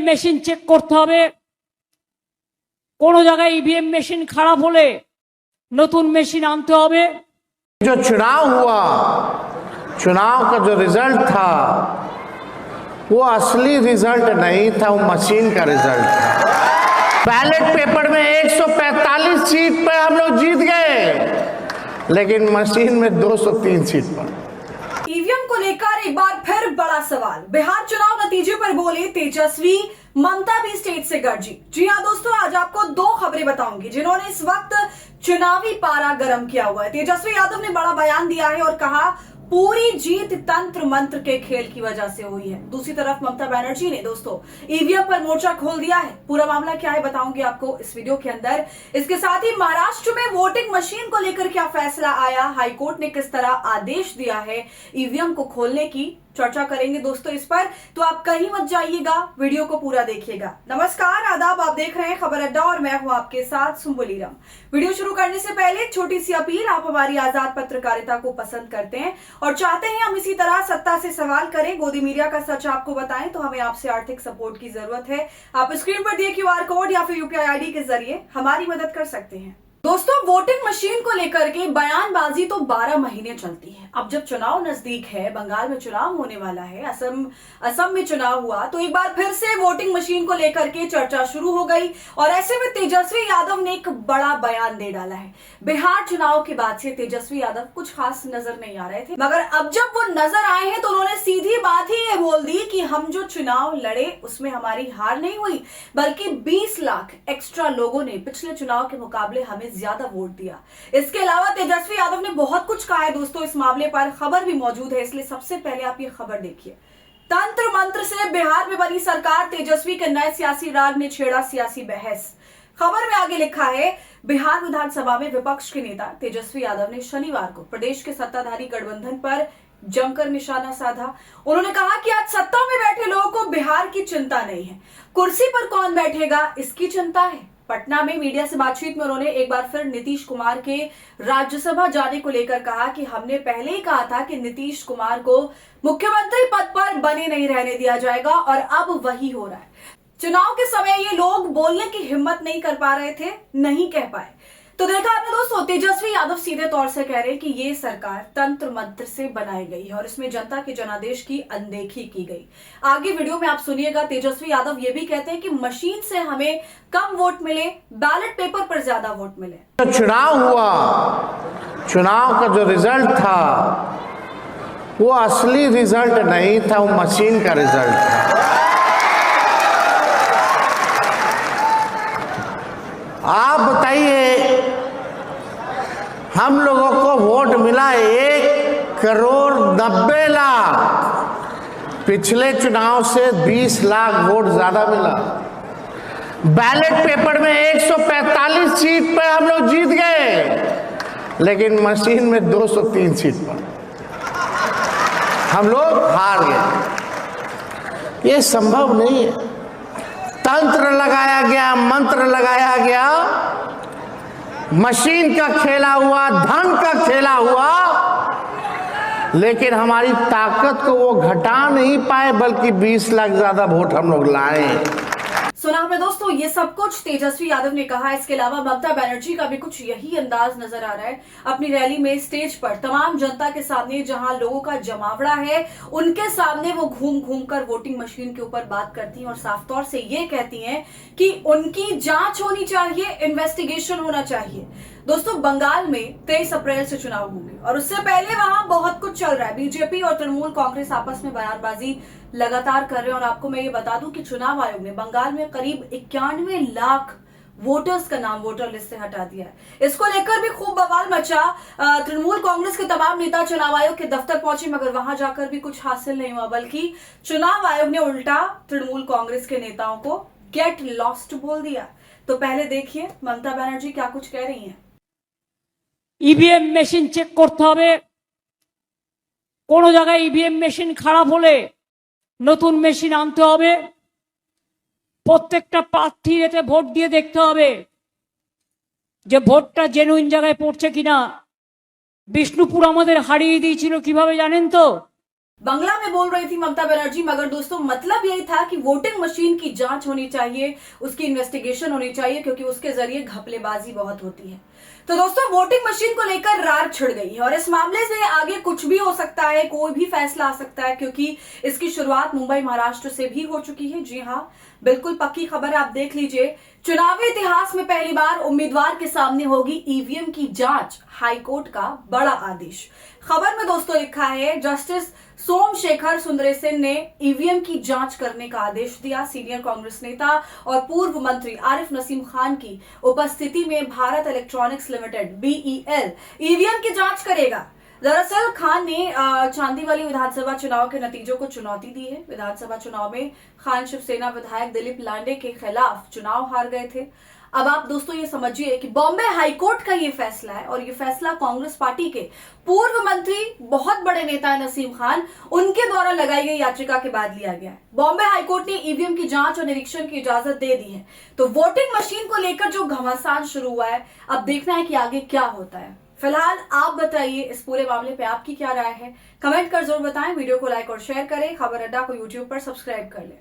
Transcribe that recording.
Machine check করতে হবে। কোনো জায়গায় ইভিএম মেশিন খারাপ হলে নতুন মেশিন আনতে হবে। जो चुनाव हुआ, चुनाव का जो रिजल्ट था वो असली रिजल्ट नहीं था, वो मशीन का रिजल्ट था। बैलेट पेपर में 145 सीट पर हम लोग जीत गए, लेकिन मशीन में 203 सीट पर। ईवीएम को लेकर एक बार फिर बड़ा सवाल। बिहार चुनाव नतीजे पर बोले तेजस्वी, ममता भी स्टेज से गरजी। जी हाँ दोस्तों, आज आपको दो खबरें बताऊंगी जिन्होंने इस वक्त चुनावी पारा गर्म किया हुआ है। तेजस्वी यादव ने बड़ा बयान दिया है और कहा पूरी जीत तंत्र मंत्र के खेल की वजह से हुई है। दूसरी तरफ ममता बनर्जी ने दोस्तों ईवीएम पर मोर्चा खोल दिया है। पूरा मामला क्या है बताऊंगी आपको इस वीडियो के अंदर। इसके साथ ही महाराष्ट्र में वोटिंग मशीन को लेकर क्या फैसला आया, हाईकोर्ट ने किस तरह आदेश दिया है ईवीएम को खोलने की, चर्चा करेंगे दोस्तों इस पर। तो आप कहीं मत जाइएगा, वीडियो को पूरा देखिएगा। नमस्कार, आदाब, आप देख रहे हैं खबर अड्डा और मैं हूं आपके साथ सुम्बुलीराम। वीडियो शुरू करने से पहले छोटी सी अपील, आप हमारी आजाद पत्रकारिता को पसंद करते हैं और चाहते हैं हम इसी तरह सत्ता से सवाल करें, गोदी मीडिया का सच आपको बताएं, तो हमें आपसे आर्थिक सपोर्ट की जरूरत है। आप स्क्रीन पर दिए क्यूआर कोड या फिर यूपीआई आईडी के जरिए हमारी मदद कर सकते हैं। दोस्तों, वोटिंग मशीन को लेकर के बयानबाजी तो 12 महीने चलती है। अब जब चुनाव नजदीक है, बंगाल में चुनाव होने वाला है, असम में चुनाव हुआ, तो एक बार फिर से वोटिंग मशीन को लेकर के चर्चा शुरू हो गई और ऐसे में तेजस्वी यादव ने एक बड़ा बयान दे डाला है। बिहार चुनाव के बाद से तेजस्वी यादव कुछ खास नजर नहीं आ रहे थे, मगर अब जब वो नजर आए हैं तो उन्होंने सीधी बात ही ये बोल दी कि हम जो चुनाव लड़े उसमें हमारी हार नहीं हुई, बल्कि 20 लाख एक्स्ट्रा लोगों ने पिछले चुनाव के मुकाबले हमें ज्यादा वोट दिया। इसके अलावा तेजस्वी यादव ने बहुत कुछ कहा है दोस्तों इस मामले पर, खबर भी मौजूद है, इसलिए सबसे पहले आप ये खबर देखिए। तंत्र मंत्र से बिहार में बनी सरकार, तेजस्वी के नए सियासी राग ने छेड़ा सियासी बहस। खबर में आगे लिखा है, बिहार विधानसभा में विपक्ष के नेता तेजस्वी यादव ने शनिवार को प्रदेश के सत्ताधारी गठबंधन पर जमकर निशाना साधा। उन्होंने कहा कि आज सत्ता में बैठे लोगों को बिहार की चिंता नहीं है, कुर्सी पर कौन बैठेगा इसकी चिंता है। पटना में मीडिया से बातचीत में उन्होंने एक बार फिर नीतीश कुमार के राज्यसभा जाने को लेकर कहा कि हमने पहले ही कहा था कि नीतीश कुमार को मुख्यमंत्री पद पर बने नहीं रहने दिया जाएगा और अब वही हो रहा है। चुनाव के समय ये लोग बोलने की हिम्मत नहीं कर पा रहे थे, नहीं कह पाए। तो देखा आपने दोस्तों, तेजस्वी यादव सीधे तौर से कह रहे हैं कि ये सरकार तंत्र मंत्र से बनाई गई है और इसमें जनता के जनादेश की अनदेखी की गई। आगे वीडियो में आप सुनिएगा, तेजस्वी यादव ये भी कहते हैं कि मशीन से हमें कम वोट मिले, बैलेट पेपर पर ज्यादा वोट मिले। जो चुनाव हुआ, चुनाव का जो रिजल्ट था वो असली रिजल्ट नहीं था, वो मशीन का रिजल्ट था। आप बताइए, हम लोगों को वोट मिला 1,90,00,000, पिछले चुनाव से 20 लाख वोट ज्यादा मिला। बैलेट पेपर में 145 सीट पर हम लोग जीत गए, लेकिन मशीन में 203 सीट पर हम लोग हार गए। ये संभव नहीं है। तंत्र लगाया गया, मंत्र लगाया गया, मशीन का खेला हुआ, धन का खेला हुआ, लेकिन हमारी ताकत को वो घटा नहीं पाए, बल्कि 20 लाख ज्यादा वोट हम लोग लाए। सुना आपने दोस्तों, ये सब कुछ तेजस्वी यादव ने कहा। इसके अलावा ममता बनर्जी का भी कुछ यही अंदाज नजर आ रहा है। अपनी रैली में स्टेज पर तमाम जनता के सामने, जहां लोगों का जमावड़ा है, उनके सामने वो घूम घूम कर वोटिंग मशीन के ऊपर बात करती हैं और साफ तौर से ये कहती हैं कि उनकी जांच होनी चाहिए, इन्वेस्टिगेशन होना चाहिए। दोस्तों, बंगाल में 23 अप्रैल से चुनाव होंगे और उससे पहले वहां बहुत कुछ चल रहा है। बीजेपी और तृणमूल कांग्रेस आपस में बयानबाजी लगातार कर रहे हैं और आपको मैं ये बता दूं कि चुनाव आयोग ने बंगाल में करीब 91 लाख वोटर्स का नाम वोटर लिस्ट से हटा दिया है। इसको लेकर भी खूब बवाल मचा। तृणमूल कांग्रेस के तमाम नेता चुनाव आयोग के दफ्तर पहुंचे, मगर वहां जाकर भी कुछ हासिल नहीं हुआ, बल्कि चुनाव आयोग ने उल्टा तृणमूल कांग्रेस के नेताओं को गेट लॉस्ट बोल दिया। तो पहले देखिए ममता बनर्जी क्या कुछ कह रही हैं। ইভিএম মেশিন চেক করতে হবে। কোনো জায়গায় ইভিএম মেশিন খারাপ হলে নতুন মেশিন আনতে হবে। প্রত্যেকটা প্রার্থীর এতে ভোট দিয়ে দেখতে হবে যে ভোটটা জেনুইন জায়গায় পড়ছে কিনা। বিষ্ণুপুর আমাদের হারিয়ে দিয়েছিল কিভাবে জানেন তো? बंगला में बोल रही थी ममता बनर्जी, मगर दोस्तों मतलब यही था कि वोटिंग मशीन की जांच होनी चाहिए, उसकी इन्वेस्टिगेशन होनी चाहिए, क्योंकि उसके जरिए घपलेबाजी बहुत होती है। तो दोस्तों वोटिंग मशीन को लेकर रार छिड़ गई है और इस मामले से आगे कुछ भी हो सकता है, कोई भी फैसला आ सकता है, क्योंकि इसकी शुरुआत मुंबई महाराष्ट्र से भी हो चुकी है। जी हाँ, बिल्कुल पक्की खबर, आप देख लीजिए। चुनावी इतिहास में पहली बार उम्मीदवार के सामने होगी ईवीएम की जांच, हाईकोर्ट का बड़ा आदेश। खबर में दोस्तों लिखा है, जस्टिस सोमशेखर सुंदरेसन ने ईवीएम की जांच करने का आदेश दिया। सीनियर कांग्रेस नेता और पूर्व मंत्री आरिफ नसीम खान की उपस्थिति में Bharat electronics limited BEL EVM की जांच करेगा। दरअसल खान ने चांदीवाली विधानसभा चुनाव के नतीजों को चुनौती दी है। विधानसभा चुनाव में खान शिवसेना विधायक दिलीप लांडे के खिलाफ चुनाव हार गए थे। अब आप दोस्तों ये समझिए कि बॉम्बे हाईकोर्ट का ये फैसला है और ये फैसला कांग्रेस पार्टी के पूर्व मंत्री, बहुत बड़े नेता नसीम खान, उनके द्वारा लगाई गई याचिका के बाद लिया गया है। बॉम्बे हाईकोर्ट ने ईवीएम की जांच और निरीक्षण की इजाजत दे दी है। तो वोटिंग मशीन को लेकर जो घमासान शुरू हुआ है, अब देखना है कि आगे क्या होता है। फिलहाल आप बताइए इस पूरे मामले पे आपकी क्या राय है, कमेंट कर जरूर बताएं। वीडियो को लाइक और शेयर करें। खबर अड्डा को यूट्यूब पर सब्सक्राइब कर लें।